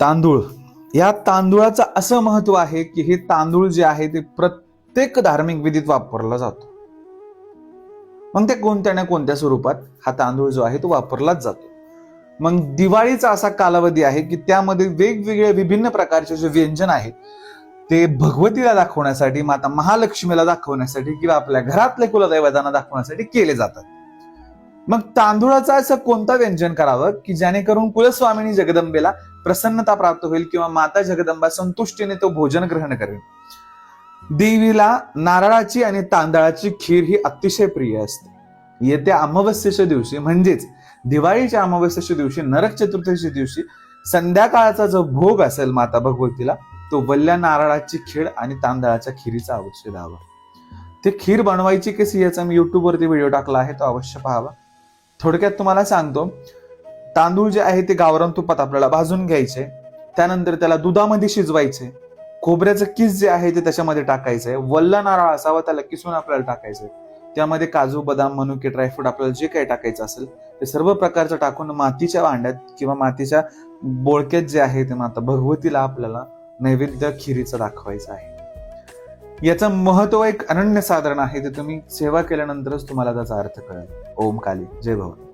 तांदूळ, या तांदूळाचं असं महत्व आहे की हे तांदूळ जे आहे ते प्रत्येक धार्मिक विधीत वापरला जातो. मग ते कोणत्या ना कोणत्या स्वरूपात हा तांदूळ जो आहे तो वापरलाच जातो. मग दिवाळीचा असा कालावधी आहे की त्यामध्ये वेगवेगळे विभिन्न प्रकारचे जे व्यंजन आहेत ते भगवतीला दाखवण्यासाठी, माता महालक्ष्मीला दाखवण्यासाठी किंवा आपल्या घरातल्या कुलदैवतांना दाखवण्यासाठी केले जातात. मग तांदूळाचं असं कोणतं व्यंजन करावं की जेणेकरून कुलस्वामिनी जगदंबेला प्रसन्नता प्राप्त होईल किंवा माता जगदंबा संतुष्टीने तो भोजन ग्रहण करेल. देवीला नारळाची आणि तांदळाची खीर ही अतिशय प्रिय असते. येत्या अमावस्येच्या दिवशी म्हणजेच दिवाळीच्या अमावस्येच्या दिवशी, नरक चतुर्थीच्या दिवशी संध्याकाळचा जो भोग असेल माता भगवतीला, तो वल्ल्या नारळाची खीर आणि तांदळाच्या खिरीचा अवश्य द्यावा. ते खीर बनवायची कशी याचा मी युट्यूबवरती व्हिडिओ टाकला आहे, तो अवश्य पाहावा. थोडक्यात तुम्हाला सांगतो, तांदूळ जे आहे ते गावरान तुपात आपल्याला भाजून घ्यायचे, त्यानंतर त्याला दुधामध्ये शिजवायचे, खोबऱ्याचं किस जे आहे ते त्याच्यामध्ये टाकायचंय, वल्ला नारळ असावा त्याला किसून आपल्याला टाकायचंय, त्यामध्ये काजू बदाम मनुके ड्रायफ्रूट आपल्याला जे काही टाकायचं असेल ते सर्व प्रकारचं टाकून मातीच्या भांड्यात किंवा मातीच्या बोळक्यात जे आहे ते माता भगवतीला आपल्याला नैवेद्य खिरीचं दाखवायचं आहे. याचं महत्व एक अनन्यसाधारण आहे, ते तुम्ही सेवा केल्यानंतरच तुम्हाला त्याचा अर्थ कळेल. ओम काली जय भवानी.